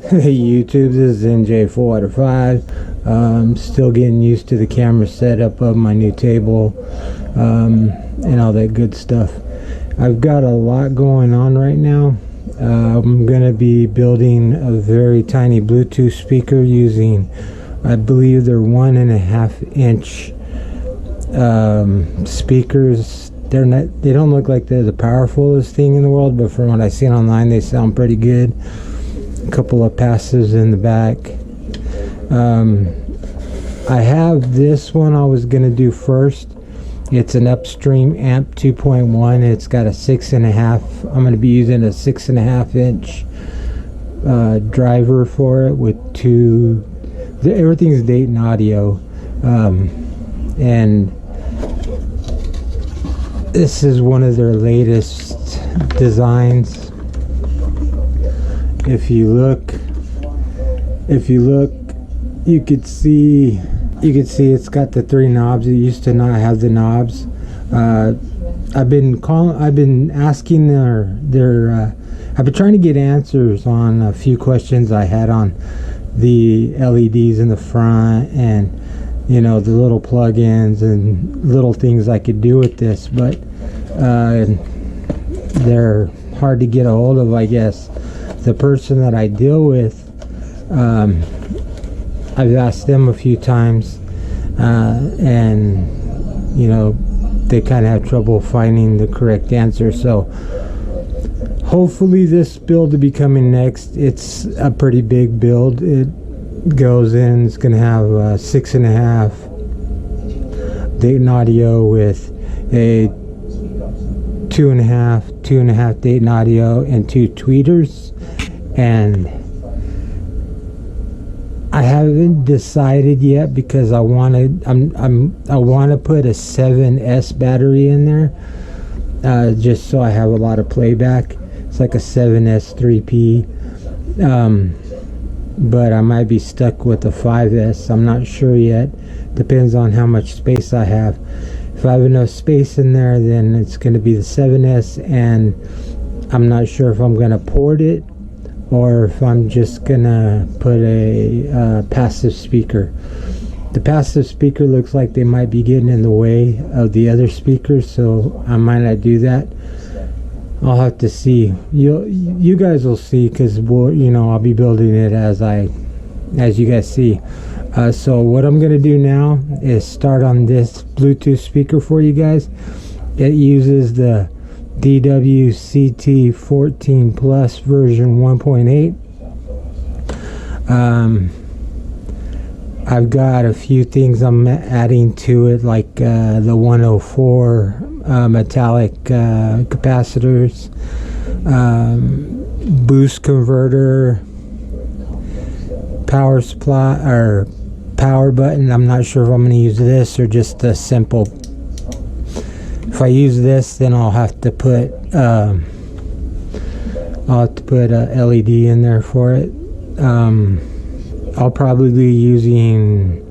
Hey YouTube, this is NJ4 I'm still getting used to the camera setup of my new table and all that good stuff. I've got a lot going on right now. I'm going to be building a very tiny Bluetooth speaker using, I believe they're 1.5 inch speakers. They don't look like they're the powerfulest thing in the world, but from what I've seen online, they sound pretty good. A couple of passives in the back. I have this one I was gonna do first. It's an upstream amp 2.1. It's got a 6.5. I'm gonna be using a 6.5 inch driver for it with two. Everything's Dayton audio, and this is one of their latest designs. If you look, you could see it's got the 3 knobs. It used to not have the knobs. I've been asking I've been trying to get answers on a few questions I had on the LEDs in the front, and you know, the little plug-ins and little things I could do with this, but they're hard to get a hold of, I guess. The person that I deal with, I've asked them a few times, and you know, they kind of have trouble finding the correct answer. So hopefully this build will be coming next. It's a pretty big build. It goes in, it's gonna have 6.5 Dayton audio with a 2.5 Dayton audio and 2 tweeters. And I haven't decided yet because I want to put a 7S battery in there, just so I have a lot of playback. It's like a 7S 3P, but I might be stuck with a 5S. I'm not sure yet. Depends on how much space I have. If I have enough space in there, then it's going to be the 7S, and I'm not sure if I'm going to port it or if I'm just gonna put a passive speaker. The passive speaker looks like they might be getting in the way of the other speakers, so I might not do that. I'll have to see. You guys will see, because I'll be building it as you guys see. So what I'm gonna do now is start on this Bluetooth speaker for you guys. It uses the DWCT 14 Plus version 1.8. I've got a few things I'm adding to it, like the 104 metallic capacitors, boost converter, power supply or power button. I'm not sure if I'm going to use this or just a simple. If I use this, then I'll have to put a LED in there for it. I'll probably be using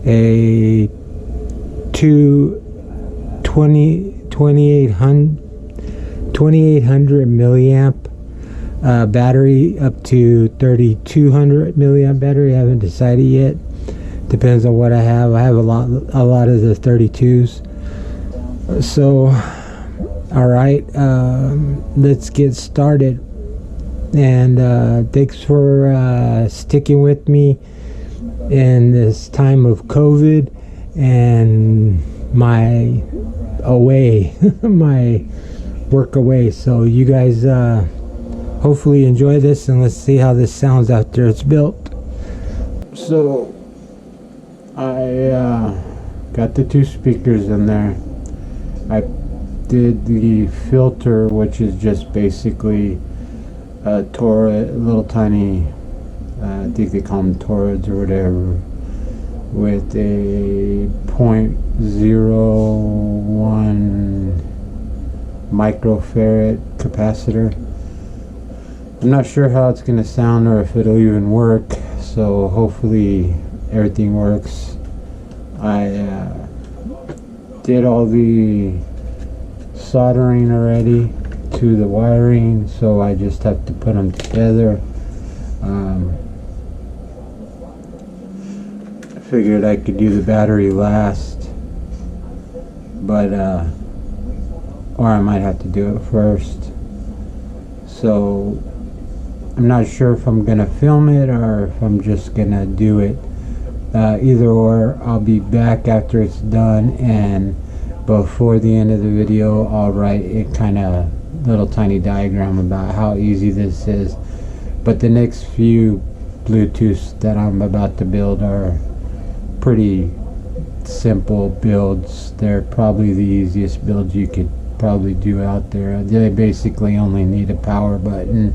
a 2800 milliamp battery up to 3200 milliamp battery. I haven't decided yet. Depends on what I have. I have a lot of the 32s. So alright, let's get started, and thanks for sticking with me in this time of COVID and my work away. So you guys hopefully enjoy this, and let's see how this sounds after it's built. So I got the 2 speakers in there. I did the filter, which is just basically a little tiny, I think they call them toroids or whatever, with a 0.01 microfarad capacitor. I'm not sure how it's going to sound or if it'll even work, so hopefully everything works. I did all the soldering already to the wiring, so I just have to put them together. I figured I could do the battery last, but or I might have to do it first. So I'm not sure if I'm gonna film it or if I'm just gonna do it. Either or, I'll be back after it's done, and before the end of the video I'll write a kind of little tiny diagram about how easy this is. But the next few Bluetooths that I'm about to build are pretty simple builds. They're probably the easiest builds you could probably do out there. They basically only need a power button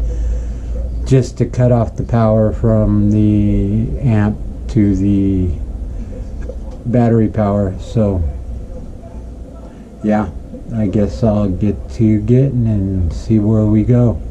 just to cut off the power from the amp to the battery power. So yeah, I guess I'll get to getting and see where we go.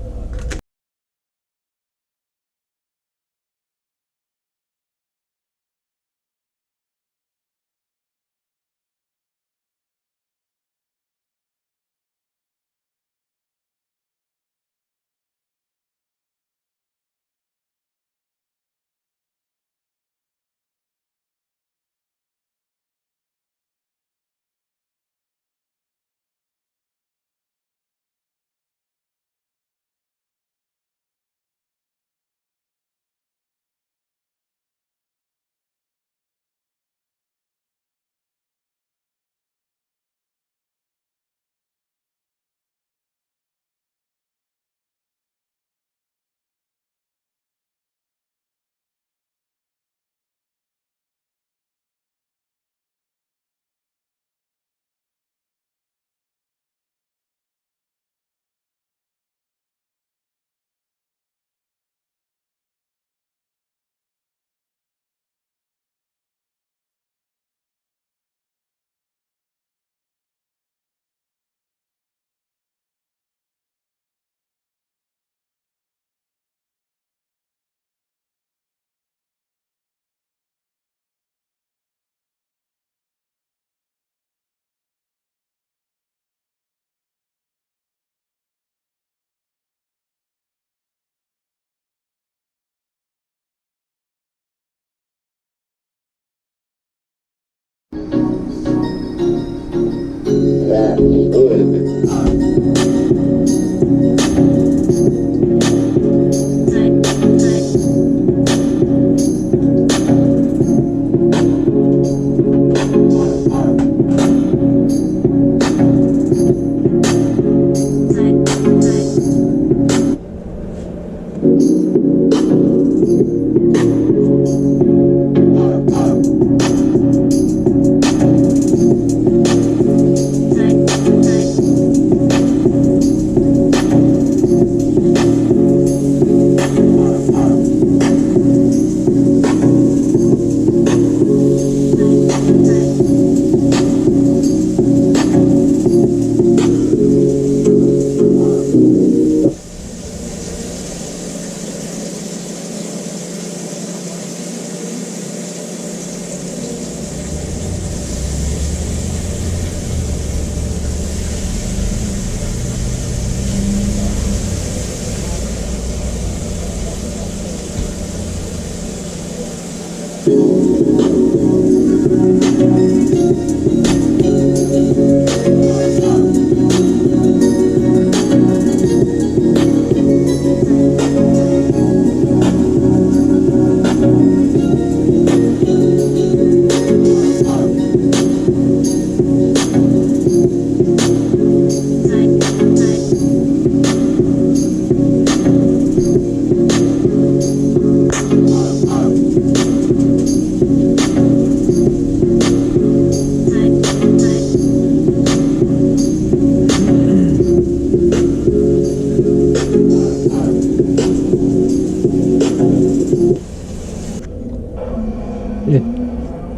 It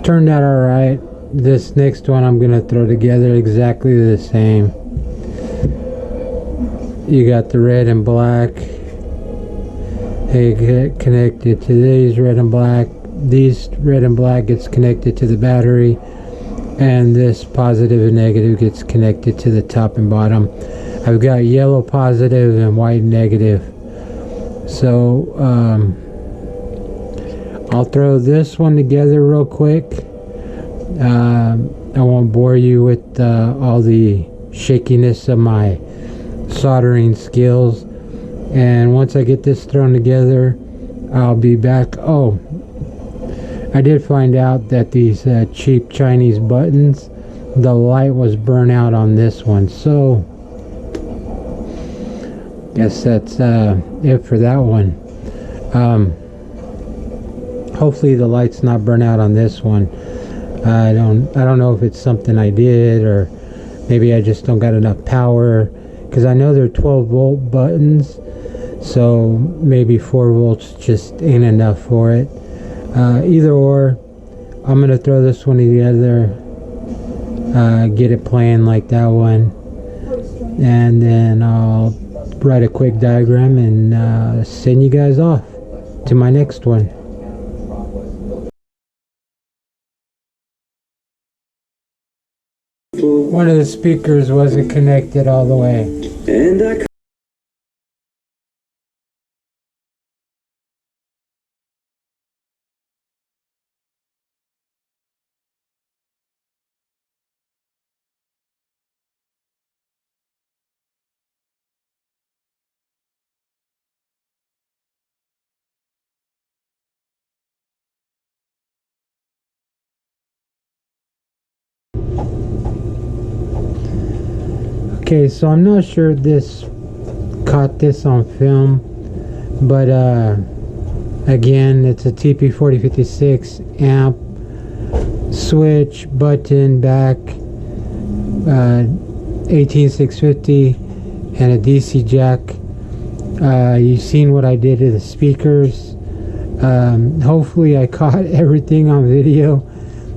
turned out alright. This next one I'm gonna throw together exactly the same. You got the red and black. They get connected to these red and black. These red and black gets connected to the battery, and this positive and negative gets connected to the top and bottom. I've got yellow positive and white negative. So I'll throw this one together real quick. I won't bore you with all the shakiness of my soldering skills, and once I get this thrown together, I'll be back. Oh, I did find out that these cheap Chinese buttons, the light was burnt out on this one, so guess that's it for that one. Hopefully the light's not burnt out on this one. I don't know if it's something I did, or maybe I just don't got enough power, because I know they're 12-volt buttons, so maybe 4 volts just ain't enough for it. Either or, I'm gonna throw this one together, get it playing like that one, and then I'll write a quick diagram and send you guys off to my next one. One of the speakers wasn't connected all the way. And okay, so I'm not sure if this caught this on film, but again, it's a TP4056 amp, switch, button, back, 18650, and a DC jack. You've seen what I did to the speakers. Hopefully I caught everything on video.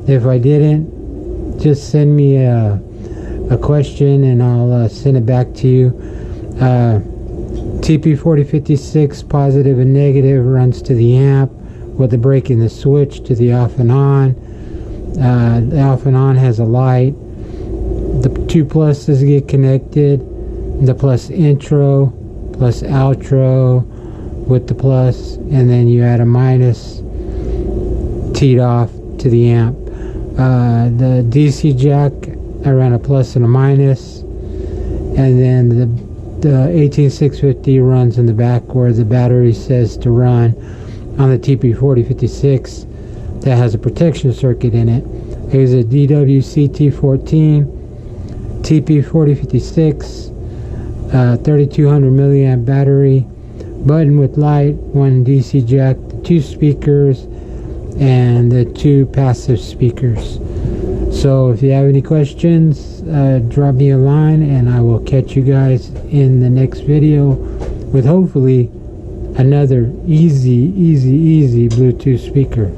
If I didn't, just send me a question and I'll send it back to you. TP4056 positive and negative runs to the amp, with the break in the switch to the off and on. The off and on has a light. The 2 pluses get connected, the plus intro, plus outro with the plus, and then you add a minus teed off to the amp. The DC jack, I ran a plus and a minus, and then the 18650 runs in the back where the battery says to run on the TP4056 that has a protection circuit in it. Here's a DWCT 14 TP4056 3200 milliamp battery, button with light, 1 DC jack, 2 speakers, and the 2 passive speakers. So if you have any questions, drop me a line and I will catch you guys in the next video with hopefully another easy Bluetooth speaker.